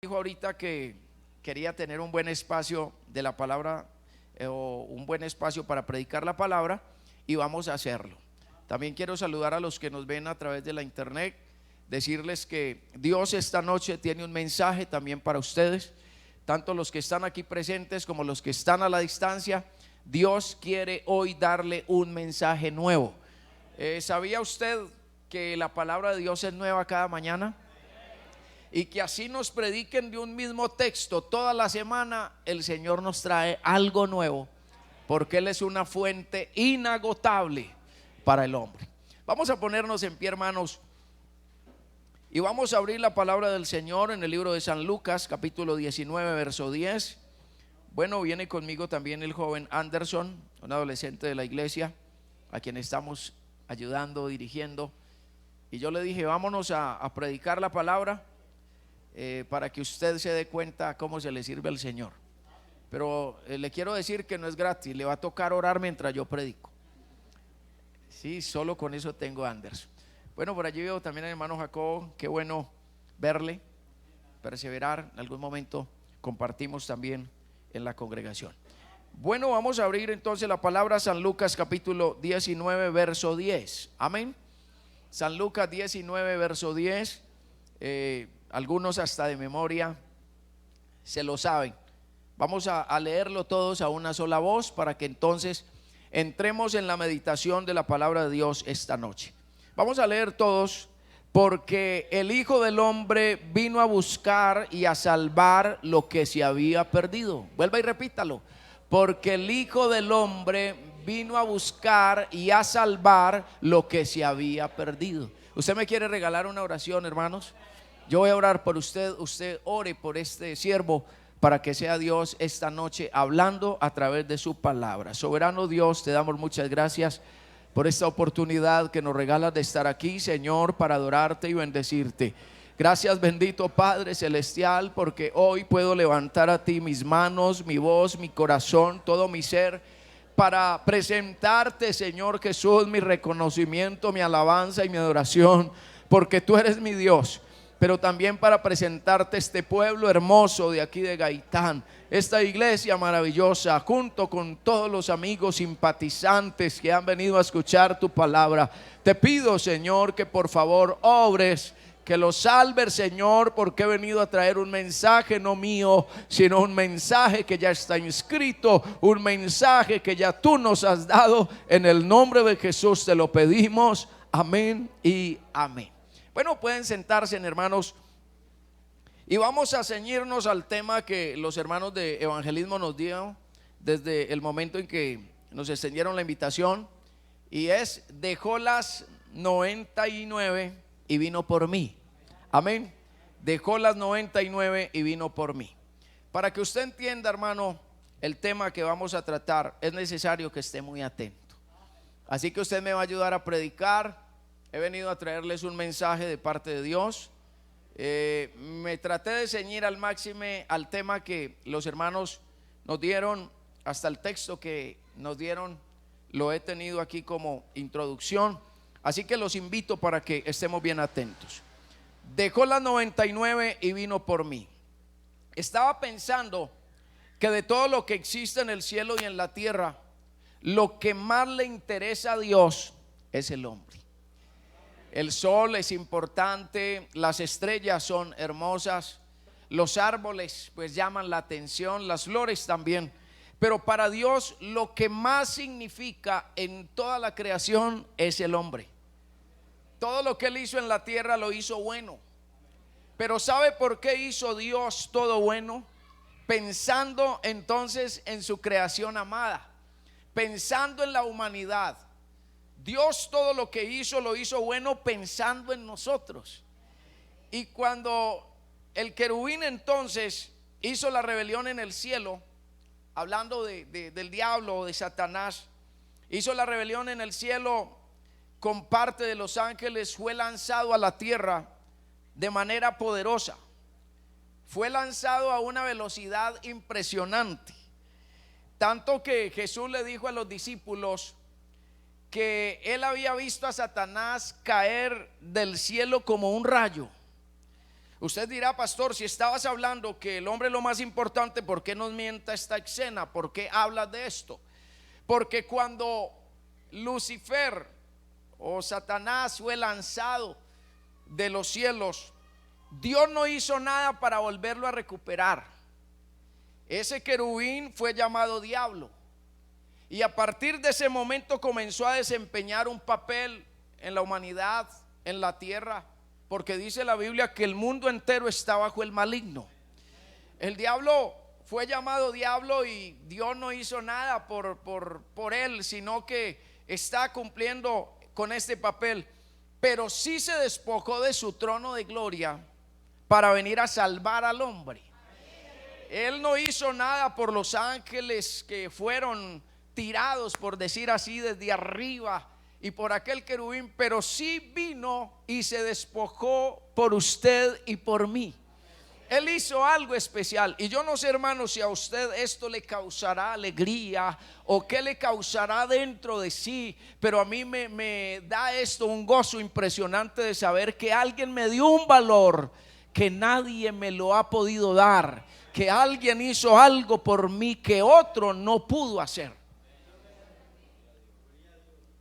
Dijo ahorita que quería tener un buen espacio de la palabra o un buen espacio para predicar la palabra, y vamos a hacerlo. También quiero saludar a los que nos ven a través de la internet, decirles que Dios esta noche tiene un mensaje también para ustedes, tanto los que están aquí presentes como los que están a la distancia. Dios quiere hoy darle un mensaje nuevo. ¿Sabía usted que la palabra de Dios es nueva cada mañana? Y que así nos prediquen de un mismo texto toda la semana, el Señor nos trae algo nuevo, porque Él es una fuente inagotable para el hombre. Vamos a ponernos en pie, hermanos, y vamos a abrir la palabra del Señor en el libro de San Lucas, capítulo 19, verso 10. Bueno, viene conmigo también el joven Anderson, un adolescente de la iglesia, a quien estamos ayudando, dirigiendo. Y yo le dije, vámonos a predicar la palabra, para que usted se dé cuenta cómo se le sirve al Señor. Pero le quiero decir que no es gratis, le va a tocar orar mientras yo predico. Sí, solo con eso tengo a Anderson. Bueno, por allí veo también al hermano Jacob, qué bueno verle, perseverar. En algún momento compartimos también en la congregación. Bueno, vamos a abrir entonces la palabra San Lucas capítulo 19, verso 10. Amén. San Lucas 19, verso 10. Algunos hasta de memoria se lo saben. Vamos a leerlo todos a una sola voz para que entonces entremos en la meditación de la palabra de Dios esta noche. Vamos a leer todos. Porque el Hijo del Hombre vino a buscar y a salvar lo que se había perdido. Vuelva y repítalo. Porque el Hijo del Hombre vino a buscar y a salvar lo que se había perdido. ¿Usted me quiere regalar una oración, hermanos? Yo voy a orar por usted, usted ore por este siervo para que sea Dios esta noche hablando a través de su palabra. Soberano Dios, te damos muchas gracias por esta oportunidad que nos regalas de estar aquí, Señor, para adorarte y bendecirte. Gracias, bendito Padre Celestial, porque hoy puedo levantar a ti mis manos, mi voz, mi corazón, todo mi ser, para presentarte, Señor Jesús, mi reconocimiento, mi alabanza y mi adoración, porque tú eres mi Dios. Pero también para presentarte este pueblo hermoso de aquí de Gaitán, esta iglesia maravillosa, junto con todos los amigos simpatizantes que han venido a escuchar tu palabra. Te pido, Señor, que por favor obres, que los salves, Señor, porque he venido a traer un mensaje no mío, sino un mensaje que ya está inscrito, un mensaje que ya tú nos has dado. En el nombre de Jesús te lo pedimos, amén y amén. Bueno, pueden sentarse, hermanos, y vamos a ceñirnos al tema que los hermanos de evangelismo nos dieron desde el momento en que nos extendieron la invitación, y es: dejó las 99 y vino por mí. Amén. Dejó las 99 y vino por mí. Para que usted entienda, hermano, el tema que vamos a tratar, es necesario que esté muy atento. Así que usted me va a ayudar a predicar. He venido a traerles un mensaje de parte de Dios. Me traté de ceñir al máximo al tema que los hermanos nos dieron, hasta el texto que nos dieron lo he tenido aquí como introducción. Así que los invito para que estemos bien atentos. Dejó las 99 y vino por mí. Estaba pensando que de todo lo que existe en el cielo y en la tierra, lo que más le interesa a Dios es el hombre. El sol es importante, las estrellas son hermosas, los árboles pues llaman la atención, las flores también. Pero para Dios lo que más significa en toda la creación es el hombre. Todo lo que Él hizo en la tierra lo hizo bueno. Pero ¿sabe por qué hizo Dios todo bueno? Pensando entonces en su creación amada, pensando en la humanidad. Dios todo lo que hizo lo hizo bueno pensando en nosotros. Y cuando el querubín entonces hizo la rebelión en el cielo, hablando del diablo o de Satanás, hizo la rebelión en el cielo con parte de los ángeles, fue lanzado a la tierra de manera poderosa. Fue lanzado a una velocidad impresionante, tanto que Jesús le dijo a los discípulos que él había visto a Satanás caer del cielo como un rayo. Usted dirá, pastor, si estabas hablando que el hombre es lo más importante, ¿por qué nos mienta esta escena? ¿Por qué hablas de esto? Porque cuando Lucifer o Satanás fue lanzado de los cielos, Dios no hizo nada para volverlo a recuperar. Ese querubín fue llamado diablo, y a partir de ese momento comenzó a desempeñar un papel en la humanidad, en la tierra, porque dice la Biblia que el mundo entero está bajo el maligno. El diablo fue llamado diablo y Dios no hizo nada por él, sino que está cumpliendo con este papel. Pero sí se despojó de su trono de gloria para venir a salvar al hombre. Él no hizo nada por los ángeles que fueron tirados, por decir así, desde arriba, y por aquel querubín, pero sí vino y se despojó por usted y por mí. Él hizo algo especial. Y yo no sé, hermano, si a usted esto le causará alegría o qué le causará dentro de sí, pero a mí me da esto un gozo impresionante de saber que alguien me dio un valor que nadie me lo ha podido dar, que alguien hizo algo por mí que otro no pudo hacer.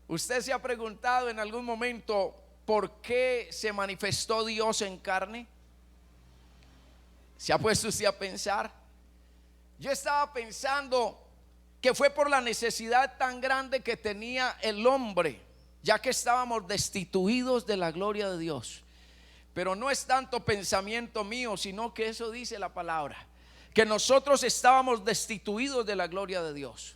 ¿Usted se ha preguntado en algún momento por qué se manifestó Dios en carne? ¿Se ha puesto usted a pensar? Yo estaba pensando que fue por la necesidad tan grande que tenía el hombre, ya que estábamos destituidos de la gloria de Dios. Pero no es tanto pensamiento mío, sino que eso dice la palabra, que nosotros estábamos destituidos de la gloria de Dios.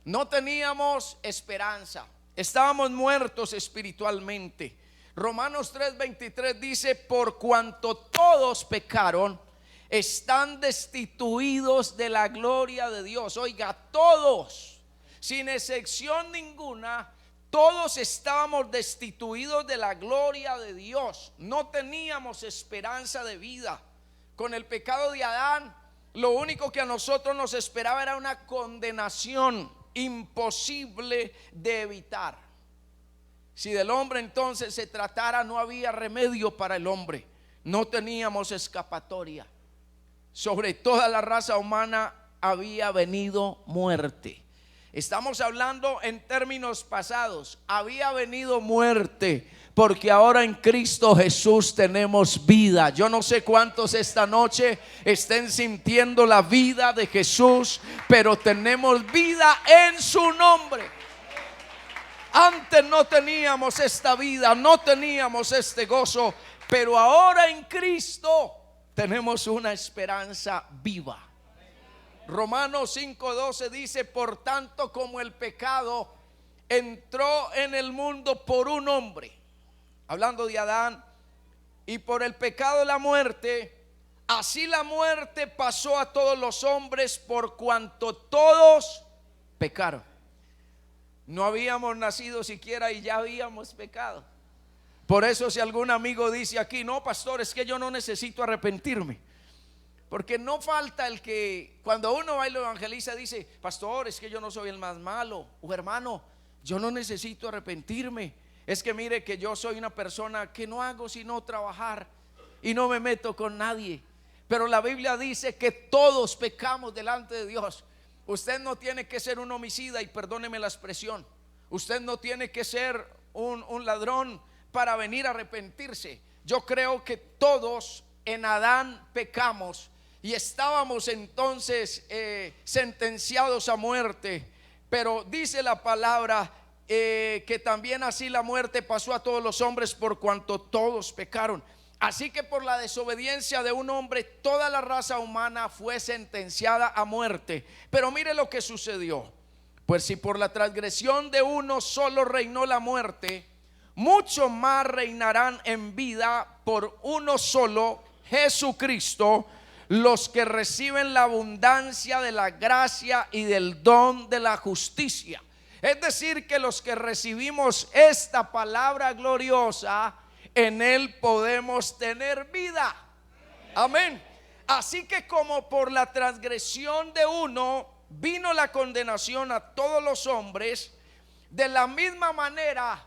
No teníamos esperanza. Estábamos muertos espiritualmente. Romanos 3:23 dice: por cuanto todos pecaron, están destituidos de la gloria de Dios. Oiga, todos, sin excepción ninguna, todos estábamos destituidos de la gloria de Dios. No teníamos esperanza de vida. Con el pecado de Adán, lo único que a nosotros nos esperaba era una condenación imposible de evitar. Si del hombre entonces se tratara, no había remedio para el hombre. No teníamos escapatoria. Sobre toda la raza humana había venido muerte. Estamos hablando en términos pasados. Había venido muerte, porque ahora en Cristo Jesús tenemos vida. Yo no sé cuántos esta noche estén sintiendo la vida de Jesús, pero tenemos vida en su nombre. Antes no teníamos esta vida, no teníamos este gozo, pero ahora en Cristo tenemos una esperanza viva. Romanos 5:12 dice: por tanto, como el pecado entró en el mundo por un hombre, hablando de Adán, y por el pecado la muerte, así la muerte pasó a todos los hombres por cuanto todos pecaron. No habíamos nacido siquiera y ya habíamos pecado. Por eso si algún amigo dice aquí: no, pastor, es que yo no necesito arrepentirme, porque no falta el que cuando uno va y lo evangeliza dice: pastor, es que yo no soy el más malo, o hermano, yo no necesito arrepentirme, es que mire que yo soy una persona que no hago sino trabajar y no me meto con nadie. Pero la Biblia dice que todos pecamos delante de Dios. Usted no tiene que ser un homicida, y perdóneme la expresión, usted no tiene que ser un ladrón para venir a arrepentirse. Yo creo que todos en Adán pecamos y estábamos entonces sentenciados a muerte. Pero dice la palabra que también así la muerte pasó a todos los hombres por cuanto todos pecaron. Así que por la desobediencia de un hombre toda la raza humana fue sentenciada a muerte. Pero mire lo que sucedió: pues si por la transgresión de uno solo reinó la muerte, mucho más reinarán en vida por uno solo, Jesucristo, los que reciben la abundancia de la gracia y del don de la justicia. Es decir, que los que recibimos esta palabra gloriosa, en él podemos tener vida. Amén. Así que como por la transgresión de uno vino la condenación a todos los hombres, de la misma manera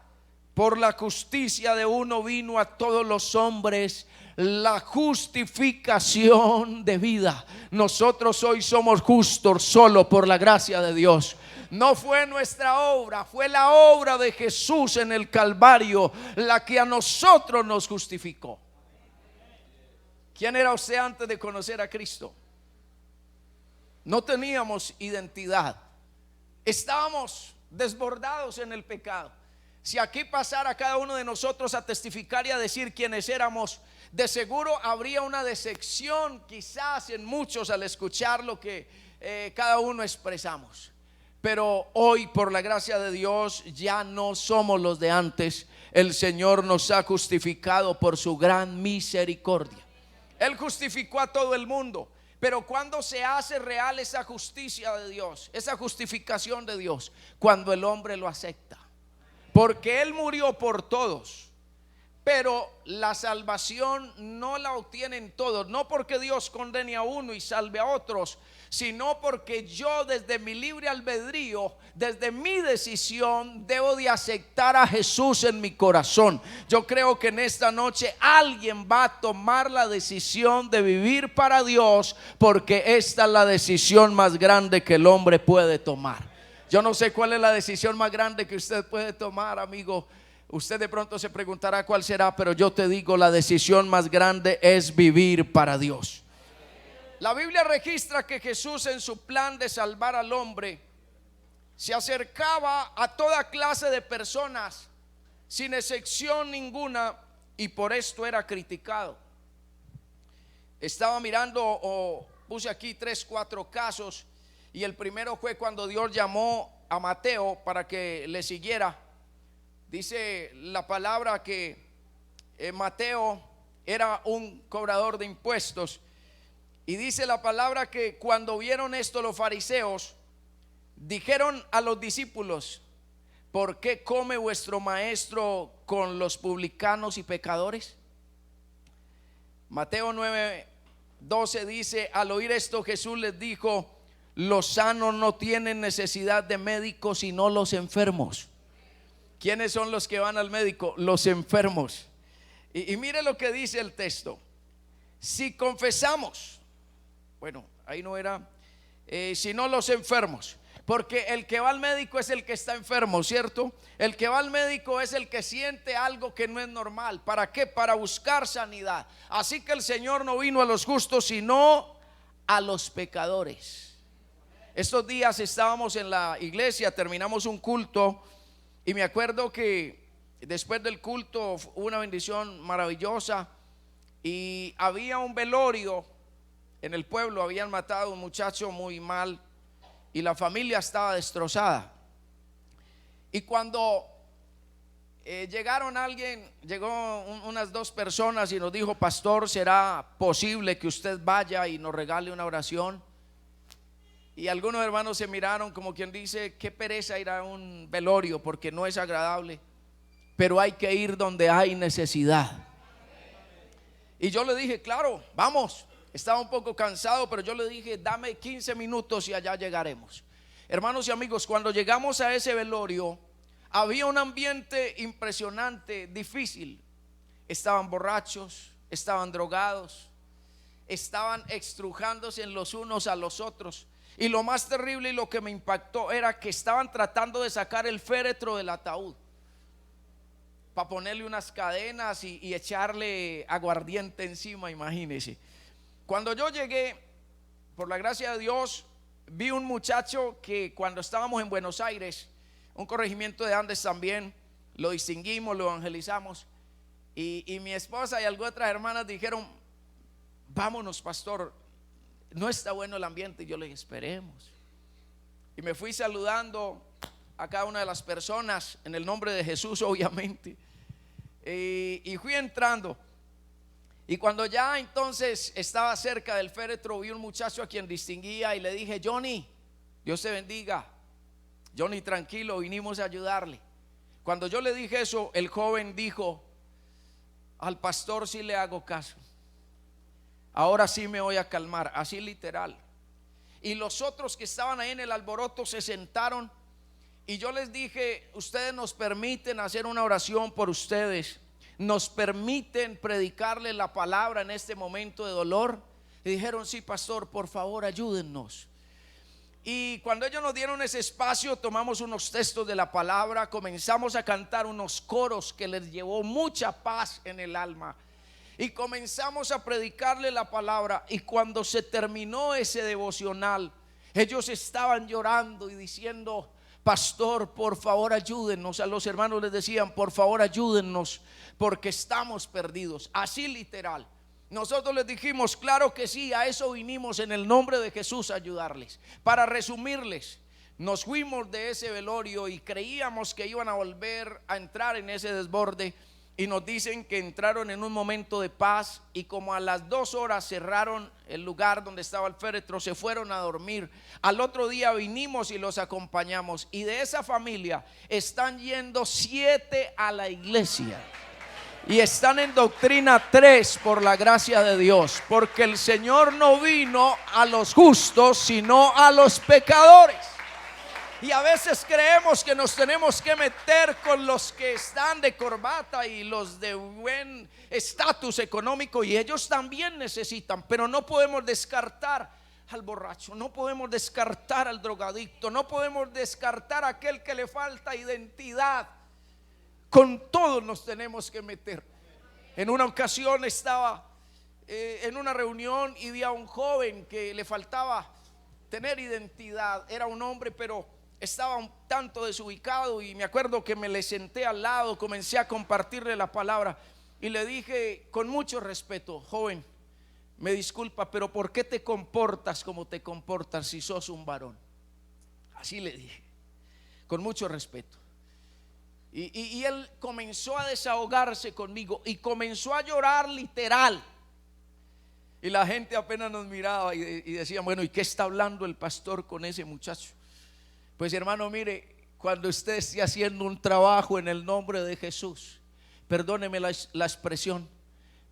por la justicia de uno vino a todos los hombres la justificación de vida. Nosotros hoy somos justos solo por la gracia de Dios. No fue nuestra obra, fue la obra de Jesús en el Calvario la que a nosotros nos justificó. ¿Quién era usted antes de conocer a Cristo? No teníamos identidad. Estábamos desbordados en el pecado. Si aquí pasara cada uno de nosotros a testificar y a decir quiénes éramos, de seguro habría una decepción quizás en muchos al escuchar lo que cada uno expresamos. Pero hoy, por la gracia de Dios, ya no somos los de antes. El Señor nos ha justificado por su gran misericordia. Él justificó a todo el mundo. Pero cuando se hace real esa justicia de Dios, esa justificación de Dios, cuando el hombre lo acepta. Porque Él murió por todos. Pero la salvación no la obtienen todos. No porque Dios condene a uno y salve a otros, sino porque yo desde mi libre albedrío, desde mi decisión, debo de aceptar a Jesús en mi corazón. Yo creo que en esta noche alguien va a tomar la decisión de vivir para Dios, porque esta es la decisión más grande que el hombre puede tomar. Yo no sé cuál es la decisión más grande que usted puede tomar, amigo. Usted de pronto se preguntará cuál será, pero yo te digo, la decisión más grande es vivir para Dios. La Biblia registra que Jesús, en su plan de salvar al hombre, se acercaba a toda clase de personas sin excepción ninguna, y por esto era criticado. Estaba mirando, puse aquí 3, 4 casos, y el primero fue cuando Dios llamó a Mateo para que le siguiera. Dice la palabra que Mateo era un cobrador de impuestos. Y dice la palabra que cuando vieron esto los fariseos, dijeron a los discípulos: ¿por qué come vuestro maestro con los publicanos y pecadores? Mateo 9:12 dice: al oír esto Jesús les dijo: los sanos no tienen necesidad de médicos, sino los enfermos. ¿Quiénes son los que van al médico? Los enfermos. Y mire lo que dice el texto: si confesamos, bueno, ahí no era, sino los enfermos. Porque el que va al médico es el que está enfermo, ¿cierto? El que va al médico es el que siente algo que no es normal. ¿Para qué? Para buscar sanidad. Así que el Señor no vino a los justos, sino a los pecadores. Estos días estábamos en la iglesia, terminamos un culto, y me acuerdo que después del culto hubo una bendición maravillosa, y había un velorio en el pueblo. Habían matado a un muchacho muy mal y la familia estaba destrozada. Y cuando llegó unas 2 personas y nos dijo: pastor, ¿será posible que usted vaya y nos regale una oración? Y algunos hermanos se miraron como quien dice: qué pereza ir a un velorio, porque no es agradable, pero hay que ir donde hay necesidad. Y yo le dije: claro, vamos. Estaba un poco cansado, pero yo le dije: dame 15 minutos y allá llegaremos. Hermanos y amigos, cuando llegamos a ese velorio, había un ambiente impresionante, difícil. Estaban borrachos, estaban drogados, estaban estrujándose en los unos a los otros. Y lo más terrible y lo que me impactó era que estaban tratando de sacar el féretro del ataúd para ponerle unas cadenas y echarle aguardiente encima, imagínense. Cuando yo llegué, por la gracia de Dios, vi un muchacho que cuando estábamos en Buenos Aires, un corregimiento de Andes también, lo distinguimos, lo evangelizamos, y mi esposa y algunas otras hermanas dijeron: vámonos, pastor, no está bueno el ambiente. Y yo le dije: esperemos. Y me fui saludando a cada una de las personas en el nombre de Jesús, obviamente, y fui entrando. Y cuando ya entonces estaba cerca del féretro, vi un muchacho a quien distinguía y le dije: Johnny, Dios te bendiga. Johnny, tranquilo, vinimos a ayudarle. Cuando yo le dije eso, el joven dijo: al pastor sí le hago caso, ahora sí me voy a calmar. Así literal. Y los otros que estaban ahí en el alboroto se sentaron, Y yo les dije, ustedes nos permiten hacer una oración por ustedes, nos permiten predicarle la palabra en este momento de dolor. Y dijeron, sí, pastor, por favor, ayúdennos. Y cuando ellos nos dieron ese espacio, tomamos unos textos de la palabra, comenzamos a cantar unos coros que les llevó mucha paz en el alma. Y comenzamos a predicarle la palabra. Y cuando se terminó ese devocional, ellos estaban llorando y diciendo, pastor, por favor ayúdennos. A los hermanos les decían, por favor ayúdennos, porque estamos perdidos. Así literal. Nosotros les dijimos, claro que sí, a eso vinimos en el nombre de Jesús a ayudarles. Para resumirles, nos fuimos de ese velorio y creíamos que iban a volver a entrar en ese desborde. Y nos dicen que entraron en un momento de paz y como a las 2 horas cerraron el lugar donde estaba el féretro, se fueron a dormir. Al otro día vinimos y los acompañamos, y de esa familia están yendo 7 a la iglesia y están en doctrina 3 por la gracia de Dios, porque el Señor no vino a los justos sino a los pecadores. Y a veces creemos que nos tenemos que meter con los que están de corbata y los de buen estatus económico, y ellos también necesitan, pero no podemos descartar al borracho, no podemos descartar al drogadicto, no podemos descartar a aquel que le falta identidad. Con todos nos tenemos que meter. En una ocasión estaba en una reunión y vi a un joven que le faltaba tener identidad. Era un hombre, pero estaba un tanto desubicado, y me acuerdo que me le senté al lado, comencé a compartirle la palabra y le dije con mucho respeto, joven, me disculpa, pero ¿por qué te comportas como te comportas si sos un varón? Así le dije, con mucho respeto. Y él comenzó a desahogarse conmigo y comenzó a llorar literal. Y la gente apenas nos miraba y decía, bueno, ¿y qué está hablando el pastor con ese muchacho? Pues hermano, mire, cuando usted esté haciendo un trabajo en el nombre de Jesús, perdóneme la expresión,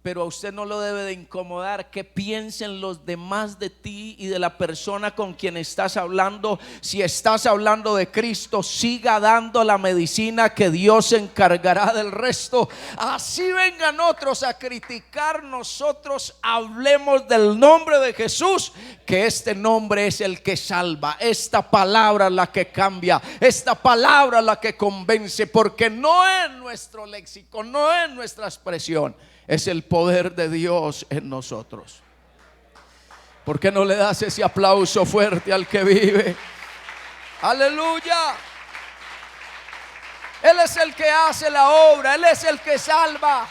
pero a usted no lo debe de incomodar que piensen los demás de ti y de la persona con quien estás hablando. Si estás hablando de Cristo, siga dando la medicina, que Dios se encargará del resto. Así vengan otros a criticar, nosotros hablemos del nombre de Jesús, que este nombre es el que salva. Esta palabra es la que cambia, esta palabra es la que convence, porque no es nuestro léxico, no es nuestra expresión, es el poder de Dios en nosotros. ¿Por qué no le das ese aplauso fuerte al que vive? Aleluya. Él es el que hace la obra, Él es el que salva.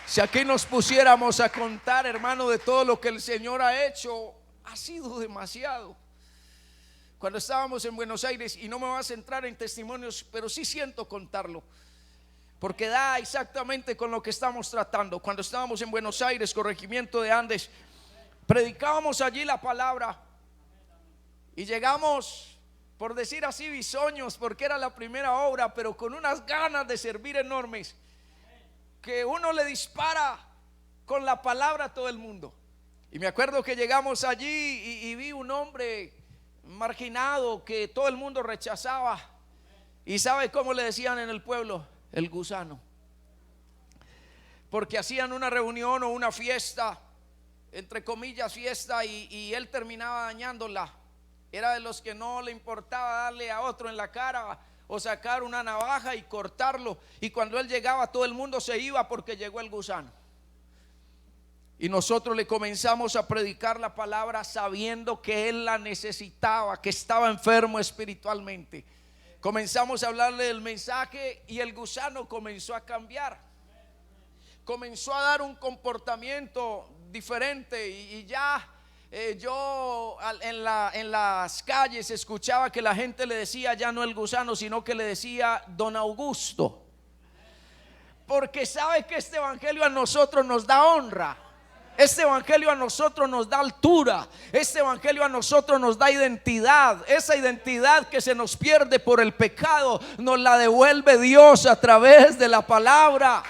Si aquí nos pusiéramos a contar, hermano, de todo lo que el Señor ha hecho, ha sido demasiado. Cuando estábamos en Buenos Aires, y no me voy a centrar en testimonios, pero sí siento contarlo, porque da exactamente con lo que estamos tratando. Cuando estábamos en Buenos Aires, Corregimiento de Andes, predicábamos allí la palabra y llegamos, por decir así, bisoños, porque era la primera obra, pero con unas ganas de servir enormes, que uno le dispara con la palabra a todo el mundo. Y me acuerdo que llegamos allí y vi un hombre marginado que todo el mundo rechazaba. ¿Y sabe cómo le decían en el pueblo? El gusano. Porque hacían una reunión o una fiesta, entre comillas fiesta, y él terminaba dañándola. Era de los que no le importaba darle a otro en la cara o sacar una navaja y cortarlo. Y cuando él llegaba, todo el mundo se iba porque llegó el gusano. Y nosotros le comenzamos a predicar la palabra sabiendo que él la necesitaba, que estaba enfermo espiritualmente. Comenzamos a hablarle del mensaje y el gusano comenzó a cambiar. Comenzó a dar un comportamiento diferente y ya yo en las calles escuchaba que la gente le decía ya no el gusano, sino que le decía don Augusto. Porque sabe que este evangelio a nosotros nos da honra. Este evangelio a nosotros nos da altura. Este evangelio a nosotros nos da identidad. Esa identidad que se nos pierde por el pecado, nos la devuelve Dios a través de la palabra.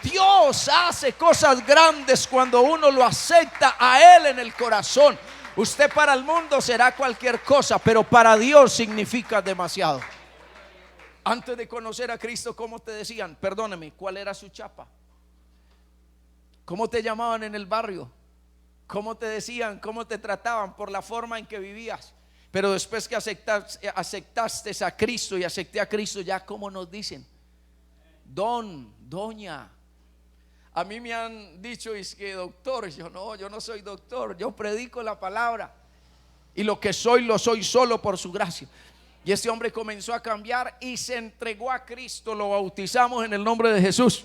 Dios hace cosas grandes cuando uno lo acepta a Él en el corazón. Usted para el mundo será cualquier cosa, pero para Dios significa demasiado. Antes de conocer a Cristo, ¿cómo te decían? Perdóneme, ¿cuál era su chapa? ¿Cómo te llamaban en el barrio? ¿Cómo te decían? ¿Cómo te trataban? Por la forma en que vivías. Pero después que aceptaste a Cristo y acepté a Cristo, ya ¿cómo nos dicen? Don, doña. A mí me han dicho, es que doctor. Yo no soy doctor, yo predico la palabra. Y lo que soy, lo soy solo por su gracia. Y este hombre comenzó a cambiar y se entregó a Cristo. Lo bautizamos en el nombre de Jesús.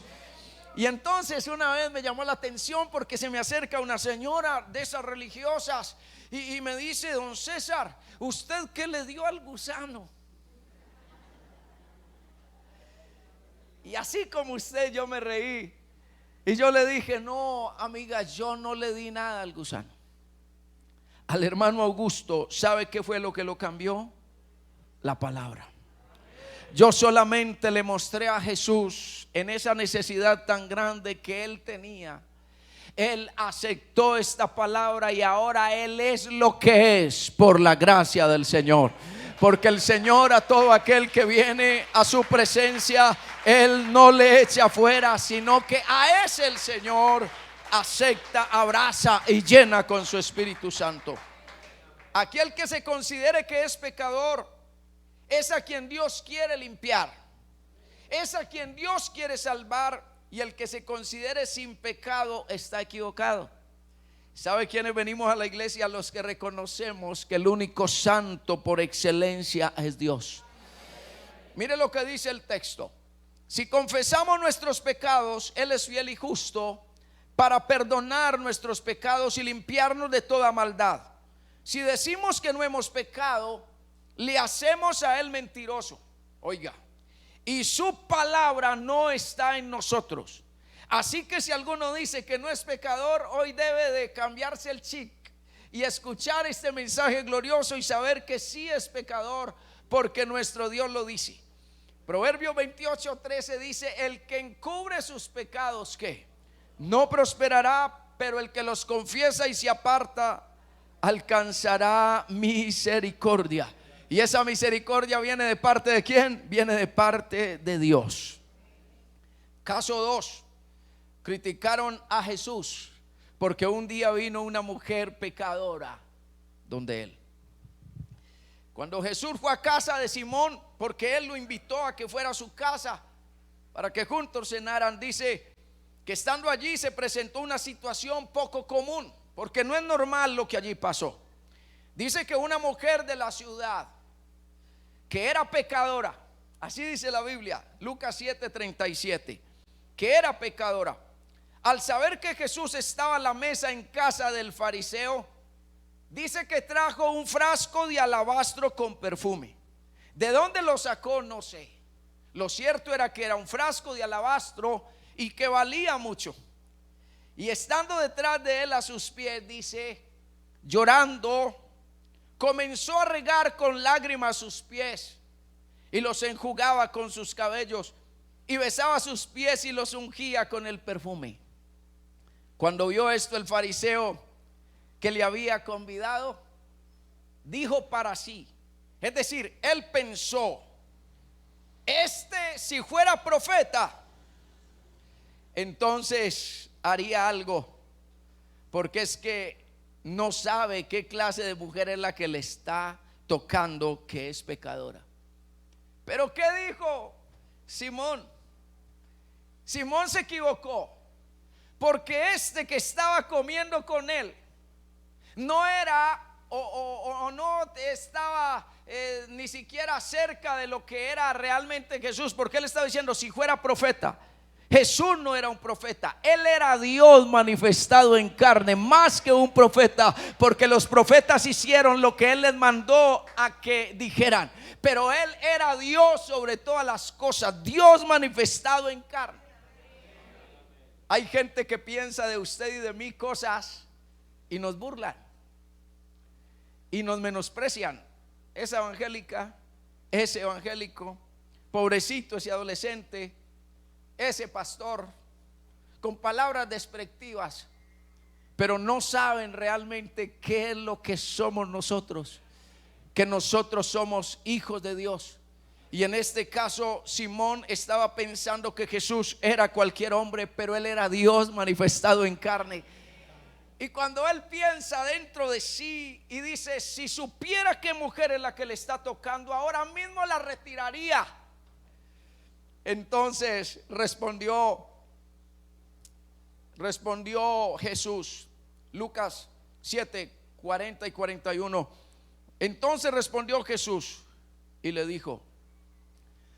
Y entonces una vez me llamó la atención porque se me acerca una señora de esas religiosas y me dice: don César, ¿usted qué le dio al gusano? Y así como usted, yo me reí. Y yo le dije: no, amiga, yo no le di nada al gusano. Al hermano Augusto, ¿sabe qué fue lo que lo cambió? La palabra. Yo solamente le mostré a Jesús en esa necesidad tan grande que él tenía. Él aceptó esta palabra y ahora él es lo que es por la gracia del Señor. Porque el Señor, a todo aquel que viene a su presencia, Él no le echa fuera, sino que a ese el Señor acepta, abraza y llena con su Espíritu Santo. Aquel que se considere que es pecador es a quien Dios quiere limpiar, es a quien Dios quiere salvar, y el que se considere sin pecado está equivocado. ¿Sabe quiénes venimos a la iglesia? Los que reconocemos que el único santo por excelencia es Dios. Mire lo que dice el texto: si confesamos nuestros pecados, Él es fiel y justo para perdonar nuestros pecados y limpiarnos de toda maldad. Si decimos que no hemos pecado, le hacemos a Él mentiroso. Oiga, y su palabra no está en nosotros. Así que si alguno dice que no es pecador, hoy debe de cambiarse el chip y escuchar este mensaje glorioso y saber que sí es pecador, porque nuestro Dios lo dice. Proverbio 28:13 dice: el que encubre sus pecados, ¿qué? No prosperará, pero el que los confiesa y se aparta alcanzará misericordia. Y esa misericordia viene de parte de ¿quién? Viene de parte de Dios. Caso 2. Criticaron a Jesús porque un día vino una mujer pecadora donde él. Cuando Jesús fue a casa de Simón, porque él lo invitó a que fuera a su casa para que juntos cenaran, dice que estando allí se presentó una situación poco común, porque no es normal lo que allí pasó. Dice que una mujer de la ciudad que era pecadora, así dice la Biblia, Lucas 7:37, que era pecadora, al saber que Jesús estaba a la mesa en casa del fariseo, dice que trajo un frasco de alabastro con perfume. ¿De dónde lo sacó? No sé. Lo cierto era que era un frasco de alabastro y que valía mucho. Y estando detrás de él a sus pies, dice, llorando, comenzó a regar con lágrimas sus pies y los enjugaba con sus cabellos y besaba sus pies y los ungía con el perfume. Cuando vio esto el fariseo que le había convidado, dijo para sí, es decir, él pensó, si fuera profeta, entonces haría algo, porque es que no sabe qué clase de mujer es la que le está tocando, que es pecadora. Pero ¿qué dijo Simón? Simón se equivocó, porque que estaba comiendo con él no era o no estaba ni siquiera cerca de lo que era realmente Jesús, porque él estaba diciendo si fuera profeta. Jesús no era un profeta, él era Dios manifestado en carne, más que un profeta, porque los profetas hicieron lo que él les mandó a que dijeran, pero él era Dios sobre todas las cosas, Dios manifestado en carne. Hay gente que piensa de usted y de mí cosas y nos burlan y nos menosprecian. Esa evangélica, ese evangélico, pobrecito ese adolescente, ese pastor, con palabras despectivas. pero no saben realmente qué es lo que somos nosotros, que nosotros somos hijos de Dios. Y en este caso Simón estaba pensando que Jesús era cualquier hombre, pero él era Dios manifestado en carne. Y cuando él piensa dentro de sí y dice: si supiera qué mujer es la que le está tocando, ahora mismo la retiraría. Entonces respondió Jesús, Lucas 7, 40 y 41. Entonces respondió Jesús y le dijo: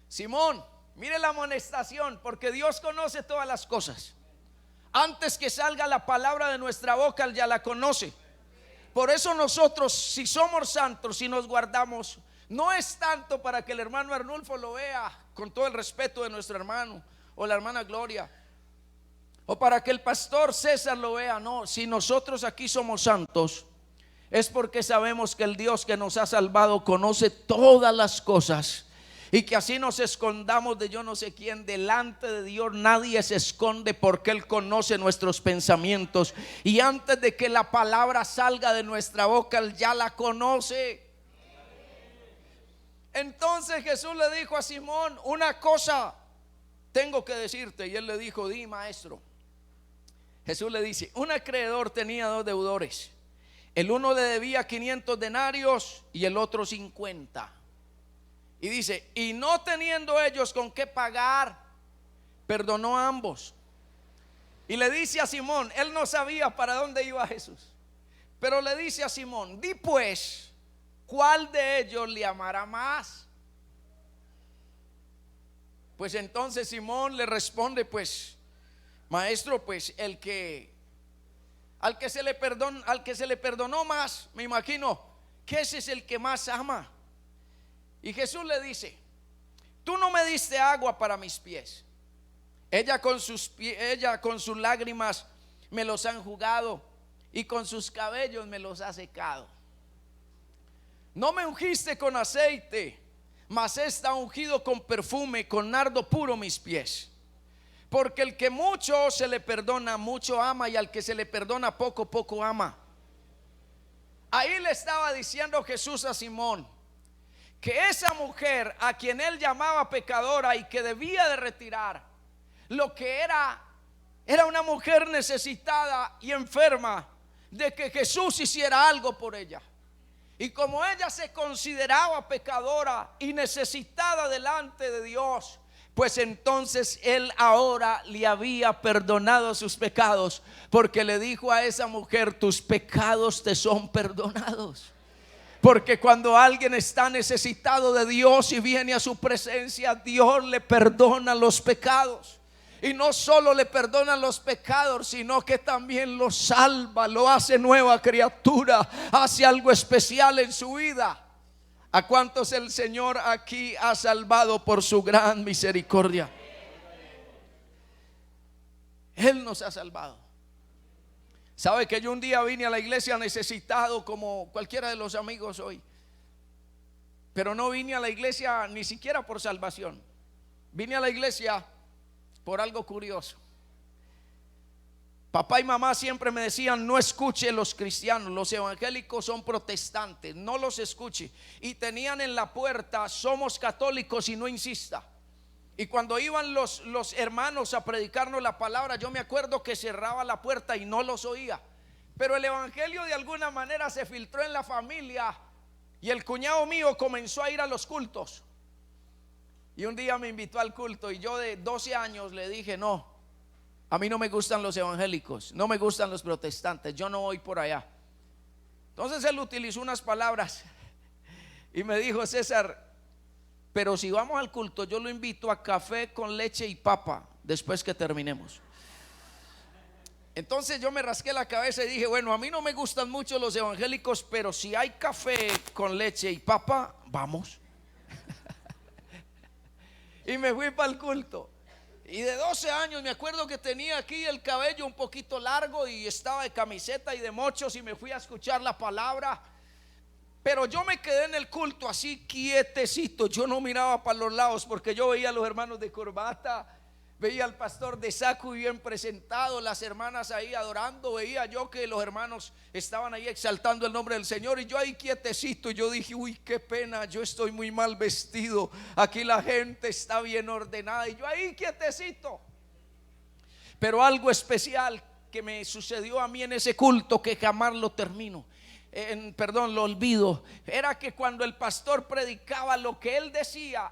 Simón, mire la amonestación, porque Dios conoce todas las cosas. Antes que salga la palabra de nuestra boca, Él ya la conoce. Por eso nosotros, si somos santos, si nos guardamos, no es tanto para que el hermano Arnulfo lo vea, con todo el respeto de nuestro hermano, o la hermana Gloria, o para que el pastor César lo vea. No, si nosotros aquí somos santos, es porque sabemos que el Dios que nos ha salvado conoce todas las cosas. Y que así nos escondamos de yo no sé quién, delante de Dios nadie se esconde, porque Él conoce nuestros pensamientos. Y antes de que la palabra salga de nuestra boca, Él ya la conoce. Entonces Jesús le dijo a Simón: una cosa tengo que decirte. Y él le dijo: di, maestro. Jesús le dice: un acreedor tenía dos deudores. El uno le debía 500 denarios y el otro 50. Y dice: y no teniendo ellos con qué pagar, perdonó a ambos. Y le dice a Simón, él no sabía para dónde iba Jesús, pero le dice a Simón: di pues, ¿cuál de ellos le amará más? Pues entonces Simón le responde: pues, maestro, pues al que se le perdonó más, me imagino que ese es el que más ama. Y Jesús le dice: tú no me diste agua para mis pies. Ella con sus lágrimas me los ha enjugado, y con sus cabellos me los ha secado. No me ungiste con aceite, mas está ungido con perfume, con nardo puro mis pies. Porque el que mucho se le perdona, mucho ama, y al que se le perdona poco, poco ama. Ahí le estaba diciendo Jesús a Simón que esa mujer, a quien él llamaba pecadora y que debía de retirar, lo que era una mujer necesitada y enferma de que Jesús hiciera algo por ella. Y como ella se consideraba pecadora y necesitada delante de Dios, pues entonces él ahora le había perdonado sus pecados, porque le dijo a esa mujer: tus pecados te son perdonados. Porque cuando alguien está necesitado de Dios y viene a su presencia, Dios le perdona los pecados. Y no solo le perdona los pecados, sino que también lo salva, lo hace nueva criatura, hace algo especial en su vida. ¿A cuántos el Señor aquí ha salvado por su gran misericordia? Él nos ha salvado. Sabe que yo un día vine a la iglesia necesitado como cualquiera de los amigos hoy, pero no vine a la iglesia ni siquiera por salvación. Vine a la iglesia por algo curioso. Papá y mamá siempre me decían: no escuche los cristianos, los evangélicos son protestantes, no los escuche. Y tenían en la puerta: somos católicos y no insista. Y cuando iban los hermanos a predicarnos la palabra, yo me acuerdo que cerraba la puerta y no los oía. Pero el evangelio de alguna manera se filtró en la familia, y el cuñado mío comenzó a ir a los cultos. Y un día me invitó al culto, y yo de 12 años le dije: no, a mí no me gustan los evangélicos, no me gustan los protestantes, yo no voy por allá. Entonces él utilizó unas palabras y me dijo: César, pero si vamos al culto, yo lo invito a café con leche y papa después que terminemos. Entonces yo me rasqué la cabeza y dije: bueno, a mí no me gustan mucho los evangélicos, pero si hay café con leche y papa, vamos. Y me fui para el culto. Y de 12 años me acuerdo que tenía aquí el cabello un poquito largo y estaba de camiseta y de mochos, y me fui a escuchar la palabra. Pero yo me quedé en el culto así quietecito, yo no miraba para los lados, porque yo veía a los hermanos de corbata, Veía al pastor de saco y bien presentado, las hermanas ahí adorando, veía yo que los hermanos estaban ahí exaltando el nombre del Señor y yo ahí quietecito. Yo dije, uy, qué pena, yo estoy muy mal vestido, aquí la gente está bien ordenada y yo ahí quietecito. Pero algo especial que me sucedió a mí en ese culto que jamás lo termino, lo olvido, era que cuando el pastor predicaba, lo que él decía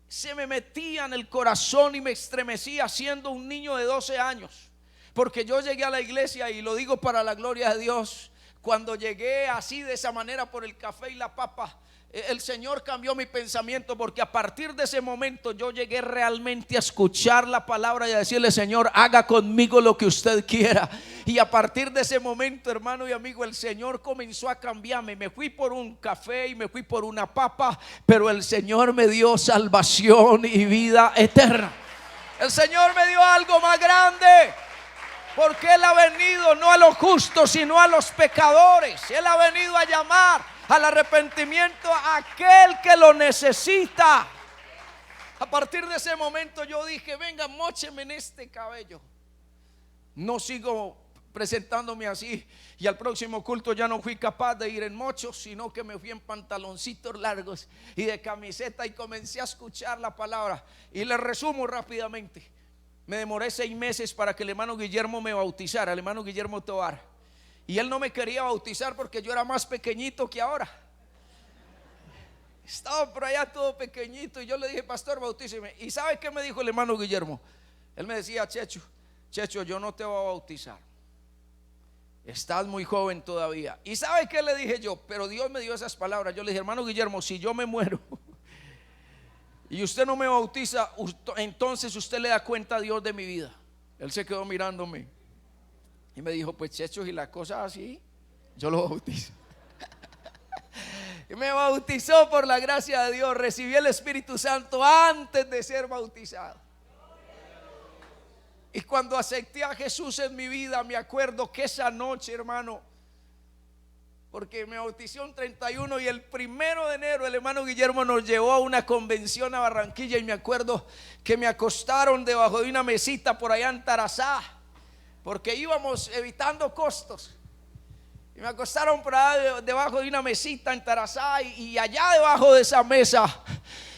se me metía en el corazón y me estremecía siendo un niño de 12 años. Porque yo llegué a la iglesia, y lo digo para la gloria de Dios, cuando llegué así de esa manera por el café y la papa, el Señor cambió mi pensamiento, porque a partir de ese momento yo llegué realmente a escuchar la palabra y a decirle: Señor, haga conmigo lo que usted quiera. Y a partir de ese momento, hermano y amigo, el Señor comenzó a cambiarme. Me fui por un café y me fui por una papa, pero el Señor me dio salvación y vida eterna. El Señor me dio algo más grande, porque Él ha venido no a los justos, sino a los pecadores. Él ha venido a llamar al arrepentimiento a aquel que lo necesita. A partir de ese momento yo dije: venga, mócheme en este cabello. No sigo presentándome así. Y al próximo culto ya no fui capaz de ir en mochos, sino que me fui en pantaloncitos largos y de camiseta, y comencé a escuchar la palabra. Y le resumo rápidamente: me demoré 6 meses para que el hermano Guillermo me bautizara, el hermano Guillermo Tovar. Y él no me quería bautizar porque yo era más pequeñito que ahora. Estaba por allá todo pequeñito, y yo le dije: pastor, bautíceme. ¿Y sabe qué me dijo el hermano Guillermo? Él me decía: Checho, yo no te voy a bautizar, estás muy joven todavía. ¿Y sabe qué le dije yo? Pero Dios me dio esas palabras. Yo le dije: hermano Guillermo, si yo me muero y usted no me bautiza, entonces usted le da cuenta a Dios de mi vida. Él se quedó mirándome y me dijo: pues Checho, y la cosa así, yo lo bautizo. Y me bautizó por la gracia de Dios. Recibí el Espíritu Santo antes de ser bautizado. Y cuando acepté a Jesús en mi vida, me acuerdo que esa noche, hermano, porque me bauticé un 31, y el 1 de enero el hermano Guillermo nos llevó a una convención a Barranquilla, y me acuerdo que me acostaron debajo de una mesita por allá en Tarazá, porque íbamos evitando costos. Y me acostaron por allá debajo de una mesita en Tarazá, y allá debajo de esa mesa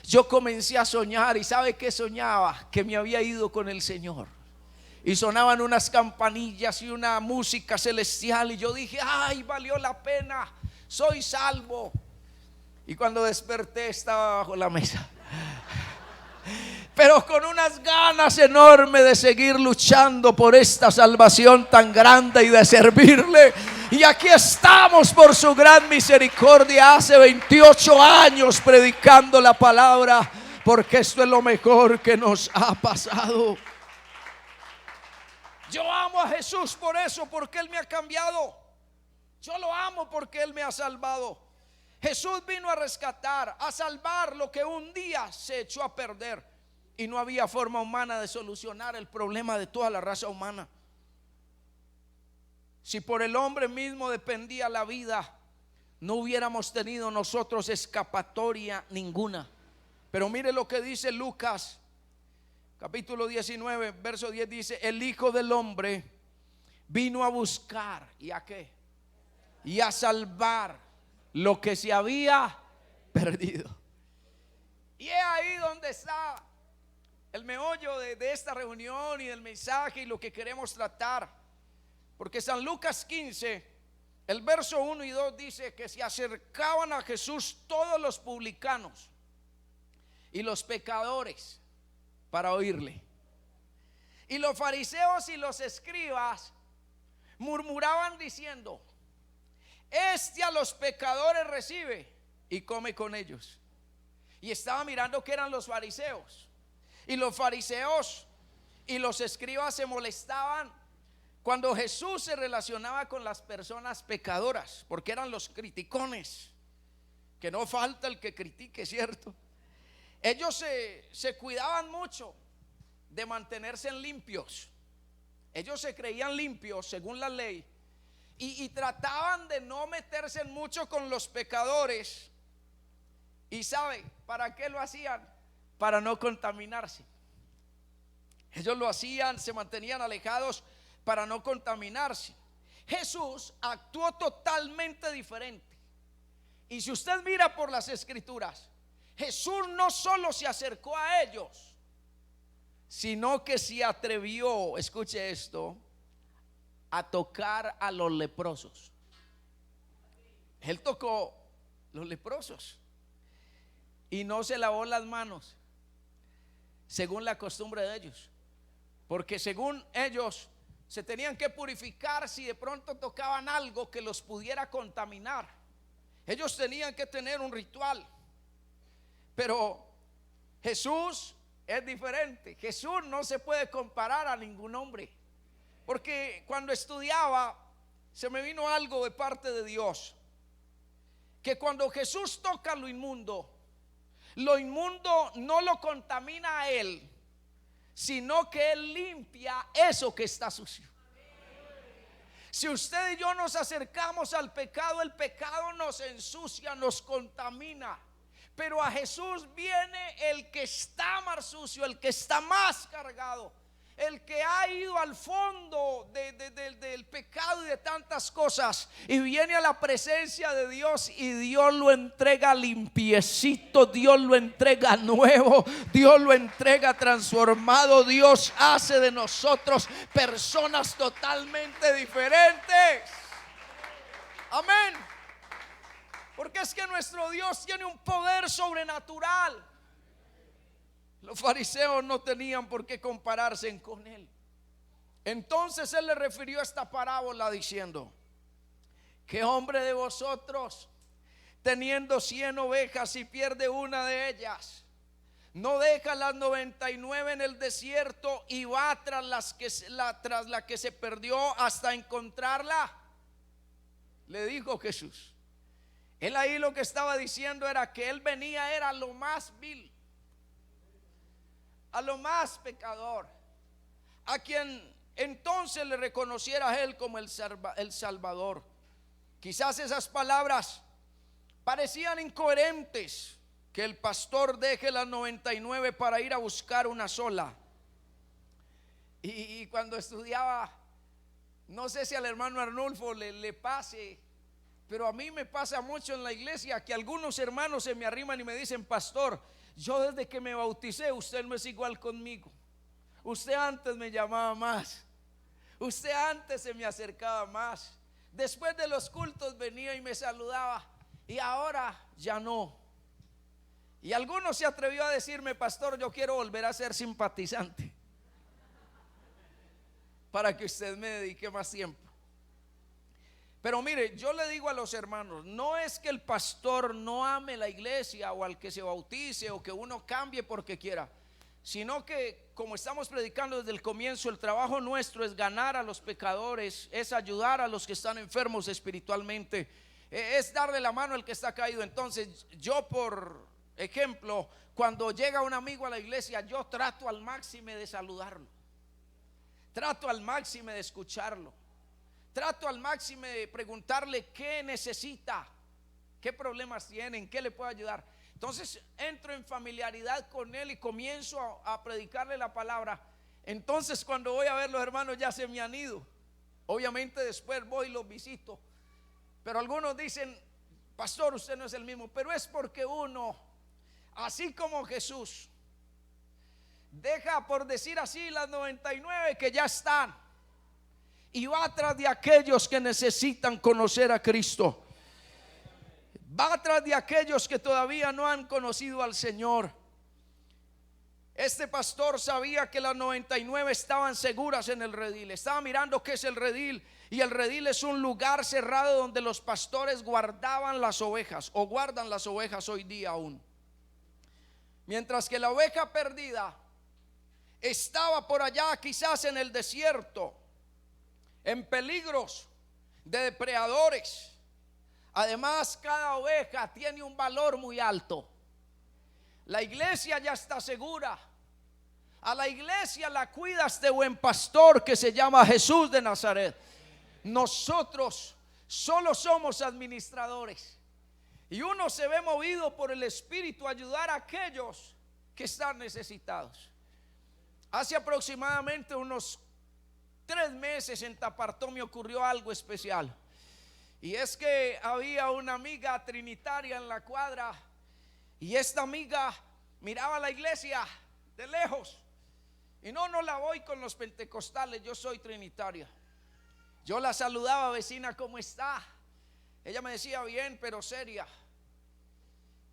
yo comencé a soñar. ¿Y sabe qué soñaba? Que me había ido con el Señor. Y sonaban unas campanillas y una música celestial, y yo dije: ay, valió la pena, soy salvo. Y cuando desperté estaba bajo la mesa, pero con unas ganas enormes de seguir luchando por esta salvación tan grande y de servirle. Y aquí estamos por su gran misericordia, hace 28 años predicando la palabra, porque esto es lo mejor que nos ha pasado. Yo amo a Jesús por eso, porque Él me ha cambiado. Yo lo amo porque Él me ha salvado. Jesús vino a rescatar, a salvar lo que un día se echó a perder, y no había forma humana de solucionar el problema de toda la raza humana. Si por el hombre mismo dependía la vida, no hubiéramos tenido nosotros escapatoria ninguna. Pero mire lo que dice Lucas capítulo 19, verso 10, dice: el Hijo del Hombre vino a buscar, ¿y a qué? Y a salvar lo que se había perdido. Y es ahí donde está el meollo de esta reunión y del mensaje y lo que queremos tratar. Porque San Lucas 15, el verso 1 y 2 dice que se acercaban a Jesús todos los publicanos y los pecadores para oírle. Y los fariseos y los escribas murmuraban diciendo: este a los pecadores recibe y come con ellos. Y estaba mirando que eran los fariseos. Y los fariseos y los escribas se molestaban cuando Jesús se relacionaba con las personas pecadoras, porque eran los criticones, que no falta el que critique, ¿cierto? Ellos se cuidaban mucho de mantenerse limpios. Ellos se creían limpios según la ley, y trataban de no meterse mucho con los pecadores. ¿Y sabe para qué lo hacían? Para no contaminarse. Ellos lo hacían, se mantenían alejados para no contaminarse. Jesús actuó totalmente diferente. Y si usted mira por las escrituras, Jesús no solo se acercó a ellos, sino que se atrevió, escuche esto, a tocar a los leprosos. Él tocó los leprosos y no se lavó las manos según la costumbre de ellos, porque según ellos se tenían que purificar si de pronto tocaban algo que los pudiera contaminar. Ellos tenían que tener un ritual. Pero Jesús es diferente. Jesús no se puede comparar a ningún hombre, porque cuando estudiaba se me vino algo de parte de Dios, que cuando Jesús toca lo inmundo no lo contamina a él, sino que él limpia eso que está sucio. Si usted y yo nos acercamos al pecado, el pecado nos ensucia, nos contamina. Pero a Jesús viene el que está más sucio, el que está más cargado, el que ha ido al fondo del pecado y de tantas cosas, y viene a la presencia de Dios, y Dios lo entrega limpiecito, Dios lo entrega nuevo, Dios lo entrega transformado. Dios hace de nosotros personas totalmente diferentes. Amén. Porque es que nuestro Dios tiene un poder sobrenatural. Los fariseos no tenían por qué compararse con él. Entonces él le refirió esta parábola diciendo: ¿qué hombre de vosotros, teniendo 100 ovejas, y pierde una de ellas, no deja las 99 en el desierto y va tras la que se perdió hasta encontrarla? Le dijo Jesús. Él ahí lo que estaba diciendo era que él venía, era lo más vil, a lo más pecador, a quien entonces le reconociera a él como el Salvador. Quizás esas palabras parecían incoherentes, que el pastor deje las 99 para ir a buscar una sola. Y cuando estudiaba, no sé si al hermano Arnulfo le pase, pero a mí me pasa mucho en la iglesia que algunos hermanos se me arriman y me dicen: pastor, yo desde que me bauticé, usted no es igual conmigo. Usted antes me llamaba más, usted antes se me acercaba más, después de los cultos venía y me saludaba, y ahora ya no. Y algunos se atrevió a decirme: pastor, yo quiero volver a ser simpatizante para que usted me dedique más tiempo. Pero mire, yo le digo a los hermanos, no es que el pastor no ame la iglesia o al que se bautice o que uno cambie porque quiera, sino que, como estamos predicando desde el comienzo, el trabajo nuestro es ganar a los pecadores, es ayudar a los que están enfermos espiritualmente, es darle la mano al que está caído. Entonces yo, por ejemplo, cuando llega un amigo a la iglesia, yo trato al máximo de saludarlo, trato al máximo de escucharlo, trato al máximo de preguntarle qué necesita, qué problemas tiene, en qué le puedo ayudar. Entonces entro en familiaridad con él y comienzo a predicarle la palabra. Entonces cuando voy a ver, los hermanos ya se me han ido. Obviamente después voy y los visito, pero algunos dicen: pastor, usted no es el mismo. Pero es porque uno, así como Jesús, deja, por decir así, las 99 que ya están y va atrás de aquellos que necesitan conocer a Cristo, va atrás de aquellos que todavía no han conocido al Señor. Este pastor sabía que las 99 estaban seguras en el redil. Estaba mirando qué es el redil, y el redil es un lugar cerrado donde los pastores guardaban las ovejas, o guardan las ovejas hoy día aún. Mientras que la oveja perdida estaba por allá, quizás en el desierto, en peligros de depredadores. Además, cada oveja tiene un valor muy alto. La iglesia ya está segura. A la iglesia la cuida este buen pastor que se llama Jesús de Nazaret. Nosotros solo somos administradores, y uno se ve movido por el Espíritu a ayudar a aquellos que están necesitados. Hace aproximadamente unos 3 meses en Tapartó me ocurrió algo especial. Y es que había una amiga trinitaria en la cuadra, y esta amiga miraba la iglesia de lejos. Y no la voy con los pentecostales, yo soy trinitaria. Yo la saludaba: vecina, ¿cómo está? Ella me decía: bien, pero seria.